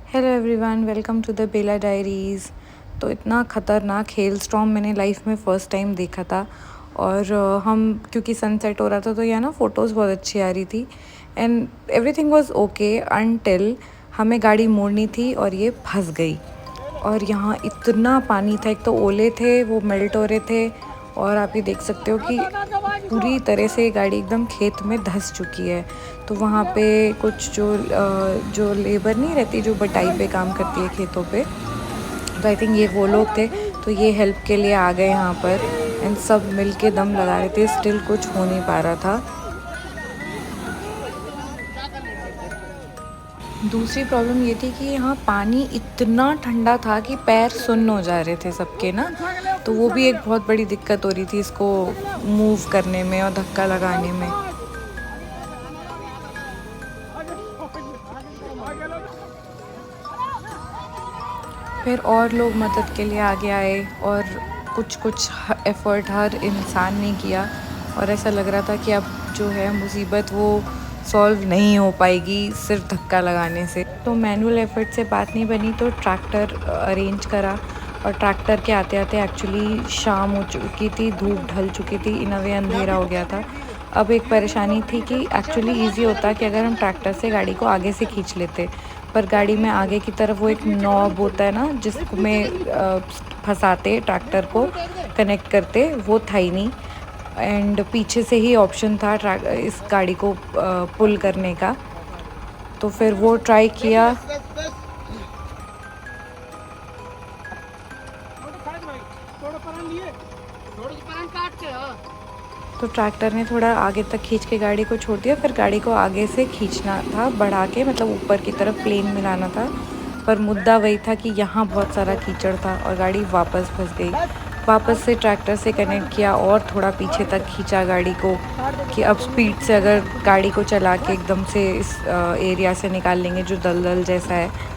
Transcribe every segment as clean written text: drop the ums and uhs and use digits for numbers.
Hello everyone, welcome to the Bela diaries. तो इतना ख़तरनाक हेल स्टॉर्म मैंने लाइफ में फ़र्स्ट टाइम देखा था। और हम क्योंकि सनसेट हो रहा था तो यहाँ ना फ़ोटोज़ बहुत अच्छी आ रही थी and everything was okay until हमें गाड़ी मोड़नी थी और ये फंस गई। और यहाँ इतना पानी था, एक तो ओले थे वो मेल्ट हो रहे थे और आप ये देख सकते हो कि पूरी तरह से गाड़ी एकदम खेत में धंस चुकी है। तो वहाँ पे कुछ जो लेबर नहीं रहती जो बटाई पे काम करती है खेतों पे, तो आई थिंक ये वो लोग थे। तो ये हेल्प के लिए आ गए यहाँ पर एंड सब मिल के दम लगा रहे थे, स्टिल कुछ हो नहीं पा रहा था। दूसरी प्रॉब्लम ये थी कि यहाँ पानी इतना ठंडा था कि पैर सुन्न हो जा रहे थे सबके ना। तो वो भी एक बहुत बड़ी दिक्कत हो रही थी इसको मूव करने में और धक्का लगाने में। फिर और लोग मदद के लिए आगे आए और कुछ एफ़र्ट हर इंसान ने किया और ऐसा लग रहा था कि अब जो है मुसीबत वो सॉल्व नहीं हो पाएगी सिर्फ धक्का लगाने से। तो मैनुअल एफ़र्ट से बात नहीं बनी तो ट्रैक्टर अरेंज करा और ट्रैक्टर के आते आते एक्चुअली शाम हो चुकी थी, धूप ढल चुकी थी, इन अ वे अंधेरा हो गया था। अब एक परेशानी थी कि एक्चुअली ईज़ी होता कि अगर हम ट्रैक्टर से गाड़ी को आगे से खींच लेते, पर गाड़ी में आगे की तरफ वो एक नॉब होता है ना जिसमें फंसाते ट्रैक्टर को कनेक्ट करते, वो था ही नहीं। एंड पीछे से ही ऑप्शन था इस गाड़ी को पुल करने का, तो फिर वो ट्राई किया। तो ट्रैक्टर ने थोड़ा आगे तक खींच के गाड़ी को छोड़ दिया, फिर गाड़ी को आगे से खींचना था बढ़ा के, मतलब ऊपर की तरफ प्लेन मिलाना था। पर मुद्दा वही था कि यहाँ बहुत सारा कीचड़ था और गाड़ी वापस फंस गई। वापस से ट्रैक्टर से कनेक्ट किया और थोड़ा पीछे तक खींचा गाड़ी को कि अब स्पीड से अगर गाड़ी को चला के एकदम से इस एरिया से निकाल लेंगे जो दलदल जैसा है।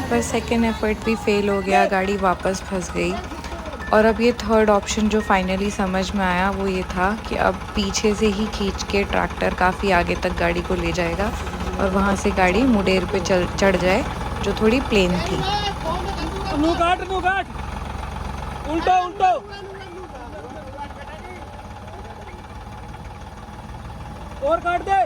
पर सेकेंड एफ़र्ट भी फेल हो गया, गाड़ी वापस फंस गई। और अब ये थर्ड ऑप्शन जो फाइनली समझ में आया वो ये था कि अब पीछे से ही खींच के ट्रैक्टर काफ़ी आगे तक गाड़ी को ले जाएगा और वहाँ से गाड़ी मुडेर पे चढ़ जाए जो थोड़ी प्लेन थी। उल्टो उल्टो और काट दे।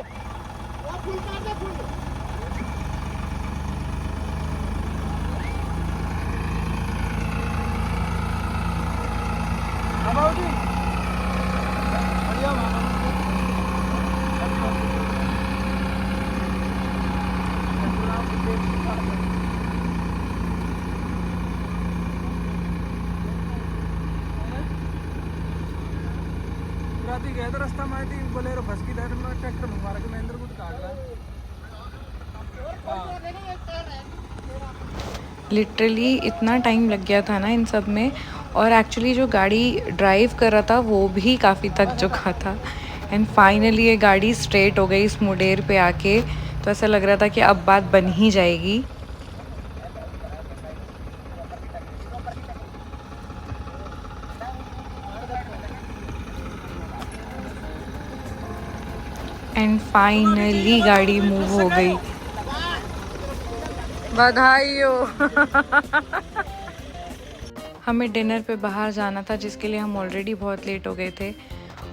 राती गए तो रास्ता मारती बोलेरो फंस गई था, ट्रैक्टर मंगवा के महेंद्र को काट रहा है। लिटरली इतना टाइम लग गया था ना इन सब में, और एक्चुअली जो गाड़ी ड्राइव कर रहा था वो भी काफ़ी थक चुका था। एंड फाइनली ये गाड़ी स्ट्रेट हो गई इस मुडेर पे आके, तो ऐसा लग रहा था कि अब बात बन ही जाएगी। एंड फाइनली गाड़ी मूव हो गई। बधाई हो। हमें डिनर पे बाहर जाना था जिसके लिए हम ऑलरेडी बहुत लेट हो गए थे,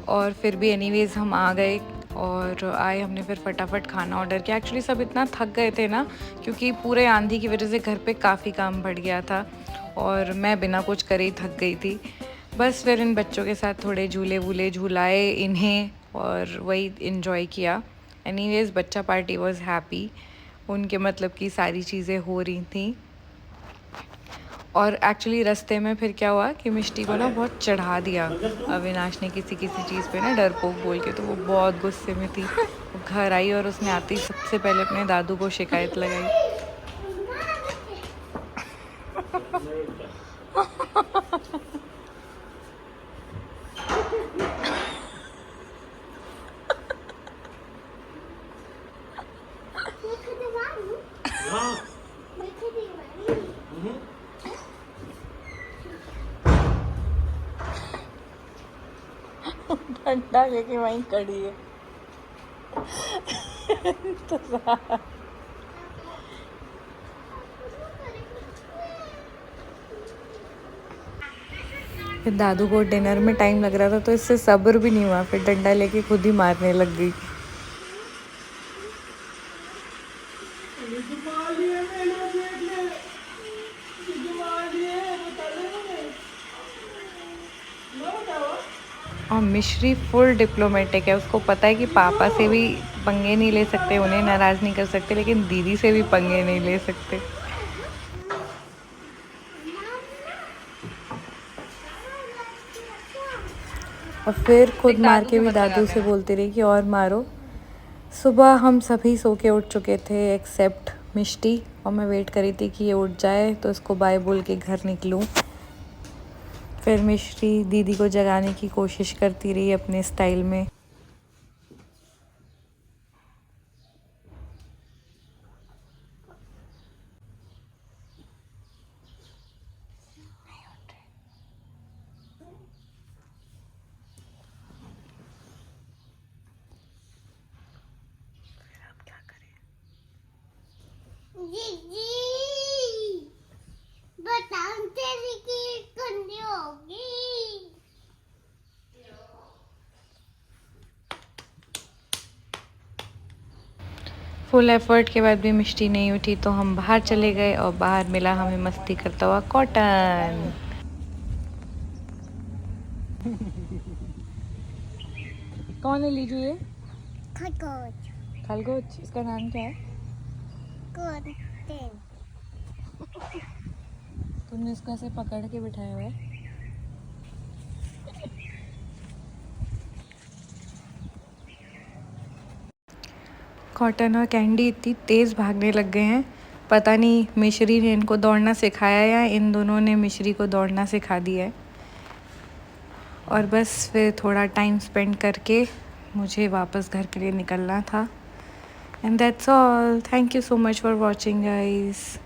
और फिर भी एनीवेज़ हम आ गए। और आए हमने फिर फटाफट खाना ऑर्डर किया। एक्चुअली सब इतना थक गए थे ना, क्योंकि पूरे आंधी की वजह से घर पे काफ़ी काम बढ़ गया था और मैं बिना कुछ करे ही थक गई थी। बस फिर इन बच्चों के साथ थोड़े झूले वूले झूलाए इन्हें और वही इन्जॉय किया। एनीवेज़ बच्चा पार्टी वाज हैप्पी, उनके मतलब की सारी चीज़ें हो रही थी। और एक्चुअली रास्ते में फिर क्या हुआ कि मिष्टी को ना बहुत चढ़ा दिया अविनाश ने किसी चीज़ पे ना, डरपोक बोल के। तो वो बहुत गुस्से में थी। वो घर आई और उसने आते ही सबसे पहले अपने दादू को शिकायत लगाई। डंडा लेके वहीं खड़ी है। इंतजार। फिर दादू को डिनर में टाइम लग रहा था तो इससे सब्र भी नहीं हुआ, फिर डंडा लेके खुद ही मारने लग गई। और मिश्री फुल डिप्लोमेटिक है, उसको पता है कि पापा से भी पंगे नहीं ले सकते, उन्हें नाराज़ नहीं कर सकते, लेकिन दीदी से भी पंगे नहीं ले सकते। और फिर खुद मार के भी दादू से बोलती रही कि और मारो। सुबह हम सभी सो के उठ चुके थे एक्सेप्ट मिष्टी, और मैं वेट करी थी कि ये उठ जाए तो इसको बाय बोल के घर निकलूं। फिर मिश्री दीदी को जगाने की कोशिश करती रही अपने स्टाइल में। फुल एफर्ट के बाद भी मिष्टी नहीं उठी तो हम बाहर चले गए, और बाहर मिला हमें मस्ती करता हुआ कॉटन। कौन है लीजू ये? खरगोश। खरगोश, इसका नाम क्या है? तुमने इसको ऐसे पकड़ के बिठाया हुआ है। कॉटन और कैंडी इतनी तेज़ भागने लग गए हैं, पता नहीं मिश्री ने इनको दौड़ना सिखाया या इन दोनों ने मिश्री को दौड़ना सिखा दिया है। और बस फिर थोड़ा टाइम स्पेंड करके मुझे वापस घर के लिए निकलना था। And that's all. Thank you so much for watching guys.